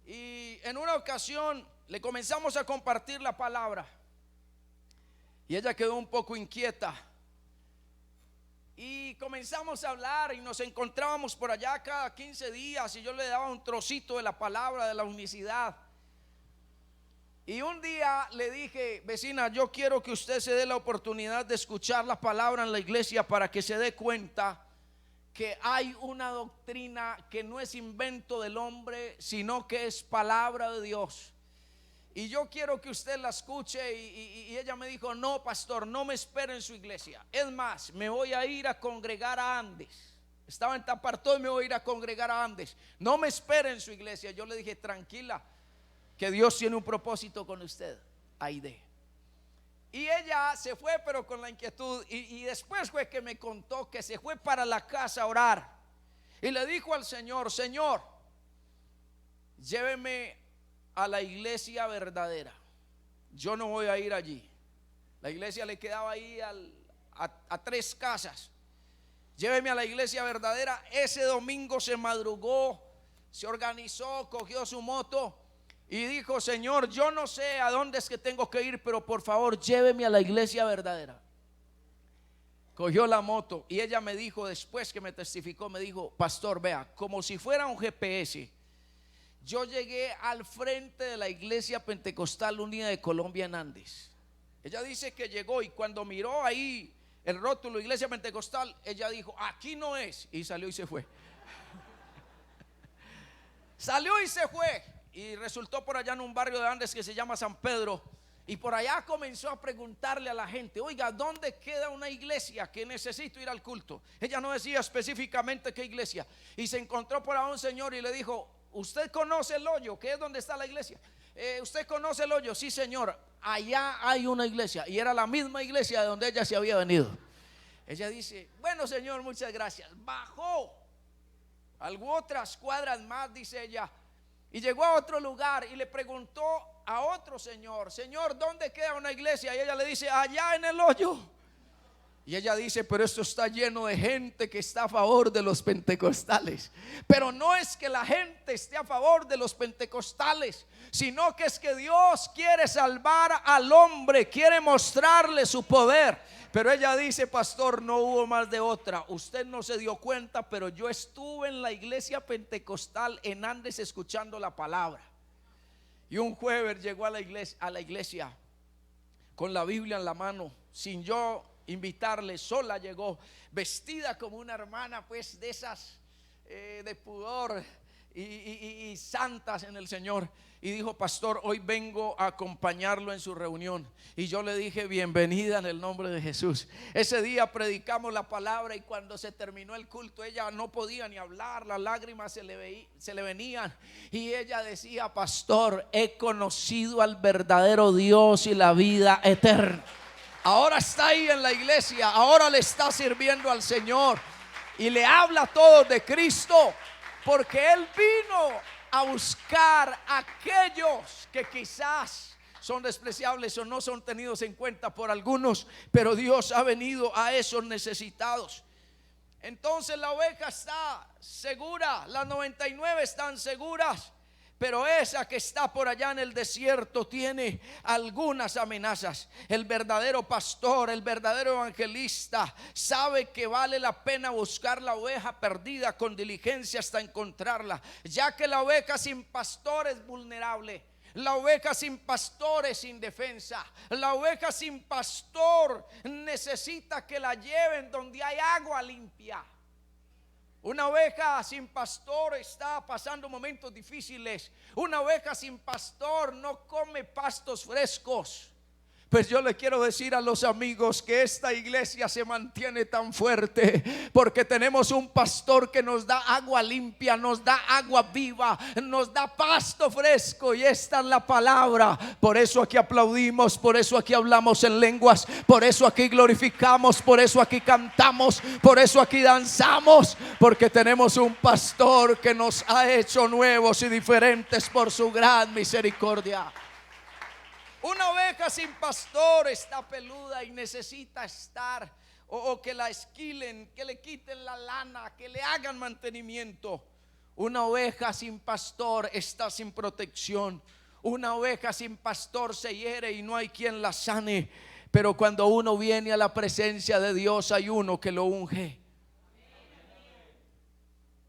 Y en una ocasión le comenzamos a compartir la palabra, y ella quedó un poco inquieta. Y comenzamos a hablar, y nos encontrábamos por allá cada 15 días, y yo le daba un trocito de la palabra de la unicidad. Y un día le dije: vecina, yo quiero que usted se dé la oportunidad de escuchar la palabra en la iglesia para que se dé cuenta que hay una doctrina que no es invento del hombre, sino que es palabra de Dios. Y yo quiero que usted la escuche. Y ella me dijo: no, pastor, no me espere en su iglesia. Es más, me voy a ir a congregar a Andes. Estaba en Tapartó y me voy a ir a congregar a Andes. No me espere en su iglesia. Yo le dije: tranquila, que Dios tiene un propósito con usted, Aide. Y ella se fue, pero con la inquietud. Y después fue que me contó que se fue para la casa a orar. Y le dijo al Señor: Señor, lléveme a la iglesia verdadera. Yo no voy a ir allí. La iglesia le quedaba ahí a 3 casas. Lléveme a la iglesia verdadera. Ese domingo se madrugó, se organizó, cogió su moto y dijo: Señor, yo no sé a dónde es que tengo que ir, pero por favor lléveme a la iglesia verdadera. Cogió la moto y ella me dijo, después que me testificó, me dijo: pastor, vea, como si fuera un GPS, yo llegué al frente de la iglesia pentecostal unida de Colombia en Andes. Ella dice que llegó, y cuando miró ahí el rótulo iglesia pentecostal, ella dijo: aquí no es, y salió y se fue. Salió y se fue, y resultó por allá en un barrio de Andes que se llama San Pedro. Y por allá comenzó a preguntarle a la gente: oiga, ¿dónde queda una iglesia que necesito ir al culto? Ella no decía específicamente qué iglesia. Y se encontró por ahí un señor y le dijo: ¿usted conoce el hoyo, que es donde está la iglesia? ¿Usted conoce el hoyo? Sí, señor, allá hay una iglesia. Y era la misma iglesia de donde ella se había venido. Ella dice: bueno, señor, muchas gracias. Bajó algunas otras cuadras más, dice ella, y llegó a otro lugar y le preguntó a otro señor: señor, ¿dónde queda una iglesia? Y ella le dice: allá en el hoyo. Y ella dice: pero esto está lleno de gente que está a favor de los pentecostales. Pero no es que la gente esté a favor de los pentecostales, sino que es que Dios quiere salvar al hombre, quiere mostrarle su poder. Pero ella dice: pastor, no hubo más de otra. Usted no se dio cuenta, pero yo estuve en la iglesia pentecostal en Andes escuchando la palabra. Y un jueves llegó a la iglesia con la Biblia en la mano, sin yo invitarle, sola llegó, vestida como una hermana, pues de esas de pudor y santas en el Señor. Y dijo: pastor, hoy vengo a acompañarlo en su reunión. Y yo le dije: bienvenida en el nombre de Jesús. Ese día predicamos la palabra, y cuando se terminó el culto, ella no podía ni hablar, las lágrimas se le venían. Y ella decía: pastor, he conocido al verdadero Dios y la vida eterna. Ahora está ahí en la iglesia, ahora le está sirviendo al Señor y le habla a todos de Cristo, porque Él vino a buscar a aquellos que quizás son despreciables o no son tenidos en cuenta por algunos, pero Dios ha venido a esos necesitados. Entonces la oveja está segura, las 99 están seguras, pero esa que está por allá en el desierto tiene algunas amenazas. El verdadero pastor, el verdadero evangelista sabe que vale la pena buscar la oveja perdida con diligencia hasta encontrarla, ya que la oveja sin pastor es vulnerable. La oveja sin pastor es indefensa. La oveja sin pastor necesita que la lleven donde hay agua limpia. Una oveja sin pastor está pasando momentos difíciles. Una oveja sin pastor no come pastos frescos. Pues yo le quiero decir a los amigos que esta iglesia se mantiene tan fuerte porque tenemos un pastor que nos da agua limpia, nos da agua viva, nos da pasto fresco, y esta es la palabra. Por eso aquí aplaudimos, por eso aquí hablamos en lenguas, por eso aquí glorificamos, por eso aquí cantamos, por eso aquí danzamos, porque tenemos un pastor que nos ha hecho nuevos y diferentes por su gran misericordia. Una oveja sin pastor está peluda y necesita estar o que la esquilen, que le quiten la lana, que le hagan mantenimiento. Una oveja sin pastor está sin protección. Una oveja sin pastor se hiere y no hay quien la sane. Pero cuando uno viene a la presencia de Dios, hay uno que lo unge.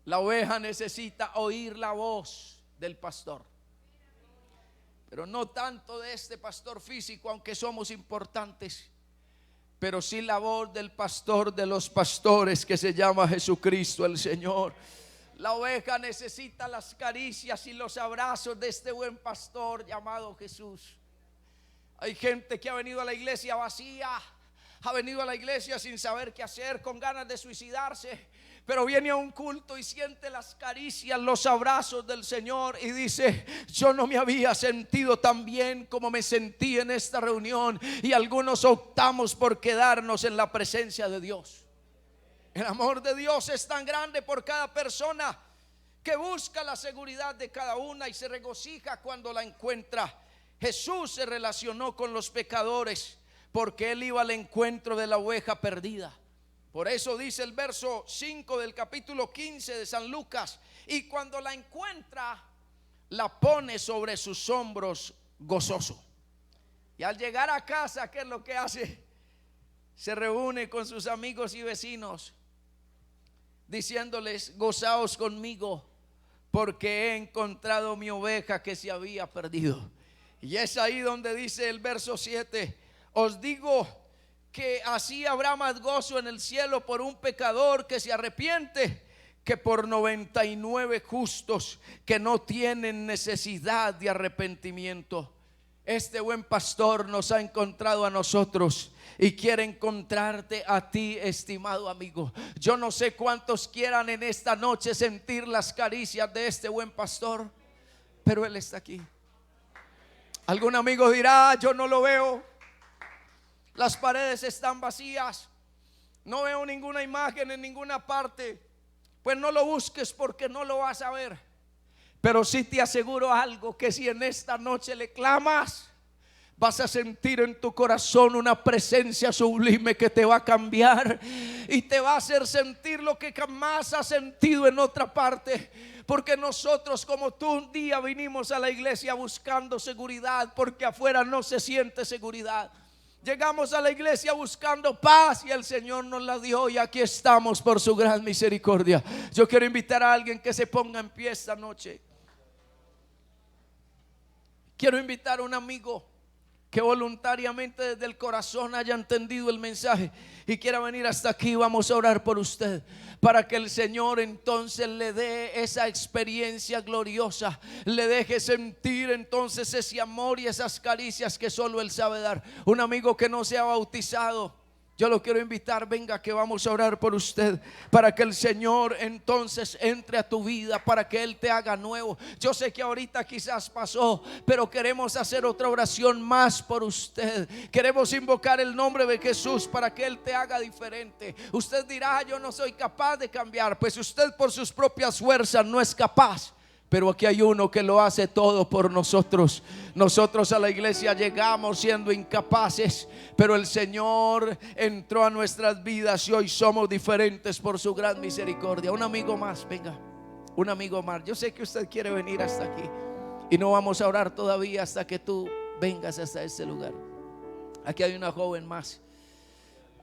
La oveja necesita oír la voz del pastor, pero no tanto de este pastor físico, aunque somos importantes, pero sí la voz del pastor de los pastores, que se llama Jesucristo el Señor. La oveja necesita las caricias y los abrazos de este buen pastor llamado Jesús. Hay gente que ha venido a la iglesia vacía, ha venido a la iglesia sin saber qué hacer, con ganas de suicidarse, pero viene a un culto y siente las caricias, los abrazos del Señor y dice: yo no me había sentido tan bien como me sentí en esta reunión. Y algunos optamos por quedarnos en la presencia de Dios. El amor de Dios es tan grande por cada persona que busca la seguridad de cada una y se regocija cuando la encuentra. Jesús se relacionó con los pecadores porque Él iba al encuentro de la oveja perdida. Por eso dice el verso 5 del capítulo 15 de San Lucas: y cuando la encuentra, la pone sobre sus hombros gozoso. Y al llegar a casa, ¿qué es lo que hace? Se reúne con sus amigos y vecinos, diciéndoles: gozaos conmigo, porque he encontrado mi oveja que se había perdido. Y es ahí donde dice el verso 7: os digo que así habrá más gozo en el cielo por un pecador que se arrepiente que por 99 justos que no tienen necesidad de arrepentimiento. Este buen pastor nos ha encontrado a nosotros y quiere encontrarte a ti, estimado amigo. Yo no sé cuántos quieran en esta noche sentir las caricias de este buen pastor, pero Él está aquí. Algún amigo dirá: yo no lo veo, las paredes están vacías, no veo ninguna imagen en ninguna parte. Pues no lo busques, porque no lo vas a ver. Pero sí te aseguro algo, que si en esta noche le clamas, vas a sentir en tu corazón una presencia sublime que te va a cambiar y te va a hacer sentir lo que jamás has sentido en otra parte. Porque nosotros, como tú, un día vinimos a la iglesia buscando seguridad, porque afuera no se siente seguridad. Llegamos a la iglesia buscando paz y el Señor nos la dio, y aquí estamos por su gran misericordia. Yo quiero invitar a alguien que se ponga en pie esta noche. Quiero invitar a un amigo que voluntariamente desde el corazón haya entendido el mensaje y quiera venir hasta aquí. Vamos a orar por usted, para que el Señor entonces le dé esa experiencia gloriosa, le deje sentir entonces ese amor y esas caricias que solo Él sabe dar. Un amigo que no se ha bautizado, yo lo quiero invitar: venga, que vamos a orar por usted, para que el Señor entonces entre a tu vida, para que Él te haga nuevo. Yo sé que ahorita quizás pasó, pero queremos hacer otra oración más por usted. Queremos invocar el nombre de Jesús para que Él te haga diferente. Usted dirá: yo no soy capaz de cambiar. Pues usted por sus propias fuerzas no es capaz, pero aquí hay uno que lo hace todo por nosotros. Nosotros a la iglesia llegamos siendo incapaces, pero el Señor entró a nuestras vidas y hoy somos diferentes por su gran misericordia. Un amigo más, venga, un amigo más. Yo sé que usted quiere venir hasta aquí y no vamos a orar todavía hasta que tú vengas hasta este lugar. Aquí hay una joven más,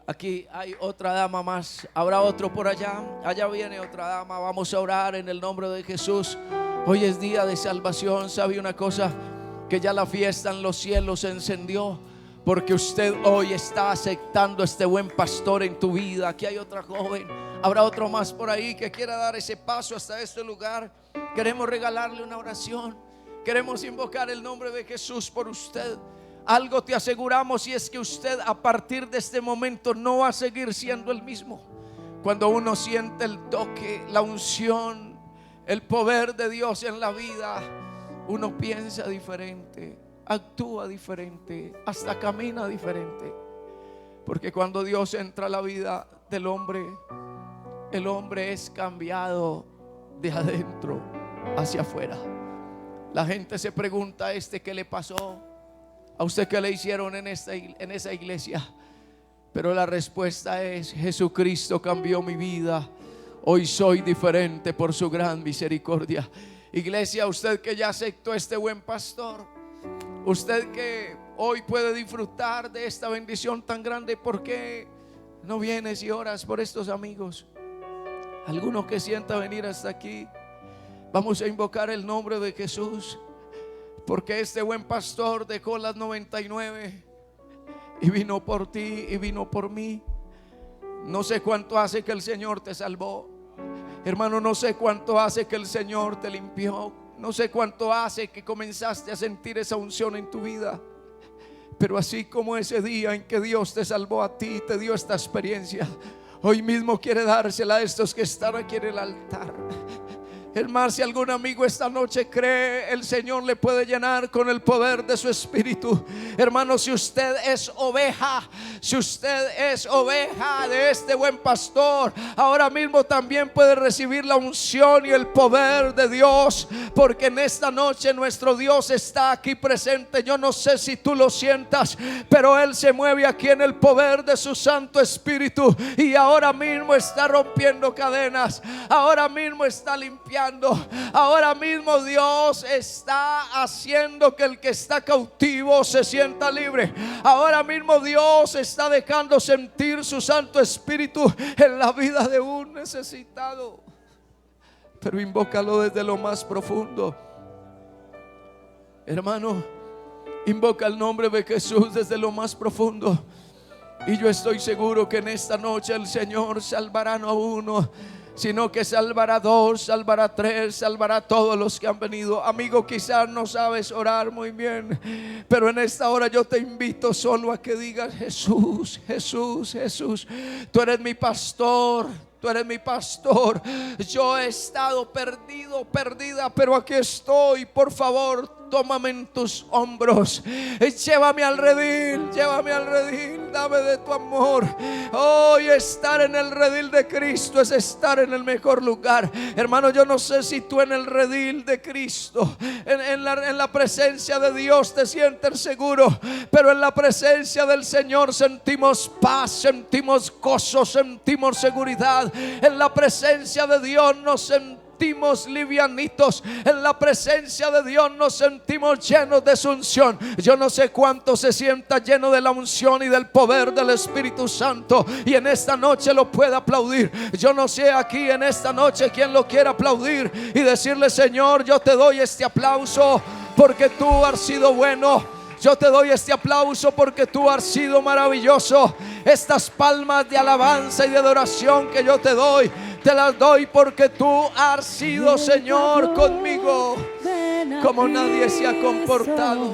aquí hay otra dama más, habrá otro por allá, allá viene otra dama. Vamos a orar en el nombre de Jesús. Hoy es día de salvación. ¿Sabe una cosa? Que ya la fiesta en los cielos se encendió, porque usted hoy está aceptando a este buen pastor en tu vida. Aquí hay otra joven, habrá otro más por ahí que quiera dar ese paso hasta este lugar. Queremos regalarle una oración, queremos invocar el nombre de Jesús por usted. Algo te aseguramos, y es que usted a partir de este momento no va a seguir siendo el mismo. Cuando uno siente el toque, la unción, el poder de Dios en la vida, uno piensa diferente, actúa diferente, hasta camina diferente. Porque cuando Dios entra a la vida del hombre, el hombre es cambiado de adentro hacia afuera. La gente se pregunta: ¿qué le pasó? ¿A usted qué le hicieron en esa iglesia? Pero la respuesta es: Jesucristo cambió mi vida. Hoy soy diferente por su gran misericordia. Iglesia, usted que ya aceptó este buen pastor, usted que hoy puede disfrutar de esta bendición tan grande, ¿por qué no vienes y oras por estos amigos? Alguno que sienta venir hasta aquí, vamos a invocar el nombre de Jesús, porque este buen pastor dejó las 99 y vino por ti y vino por mí. No sé cuánto hace que el Señor te salvó, hermano. No sé cuánto hace que el Señor te limpió. No sé cuánto hace que comenzaste a sentir esa unción en tu vida. Pero así como ese día en que Dios te salvó a ti, te dio esta experiencia, hoy mismo quiere dársela a estos que están aquí en el altar. Hermano, si algún amigo esta noche cree, el Señor le puede llenar con el poder de su espíritu. Hermano, si usted es oveja, si usted es oveja de este buen pastor, ahora mismo también puede recibir la unción y el poder de Dios, porque en esta noche nuestro Dios está aquí presente. Yo no sé si tú lo sientas, pero Él se mueve aquí en el poder de su Santo Espíritu, y ahora mismo está rompiendo cadenas, ahora mismo está limpiando. Ahora mismo Dios está haciendo que el que está cautivo se sienta libre. Ahora mismo Dios está dejando sentir su Santo Espíritu en la vida de un necesitado. Pero invócalo desde lo más profundo. Hermano, invoca el nombre de Jesús desde lo más profundo, y yo estoy seguro que en esta noche el Señor salvará no a uno, sino que salvará a 2, salvará a 3, salvará a todos los que han venido. Amigo, quizás no sabes orar muy bien, pero en esta hora yo te invito solo a que digas: Jesús, Jesús, Jesús, tú eres mi pastor. Tú eres mi pastor. Yo he estado perdido, perdida, pero aquí estoy. Por favor, tómame en tus hombros. Llévame al redil, llévame al redil. Dame de tu amor. Hoy estar en el redil de Cristo es estar en el mejor lugar. Hermano, yo no sé si tú en el redil de Cristo, en la presencia de Dios te sientes seguro, pero en la presencia del Señor sentimos paz, sentimos gozo, sentimos seguridad. En la presencia de Dios nos sentimos livianitos. En la presencia de Dios nos sentimos llenos de su unción. Yo no sé cuánto se sienta lleno de la unción y del poder del Espíritu Santo, y en esta noche lo puede aplaudir. Yo no sé aquí en esta noche quién lo quiere aplaudir y decirle: Señor, yo te doy este aplauso porque tú has sido bueno. Yo te doy este aplauso porque tú has sido maravilloso. Estas palmas de alabanza y de adoración que yo te doy, te las doy porque tú has sido, Señor, conmigo como nadie se ha comportado.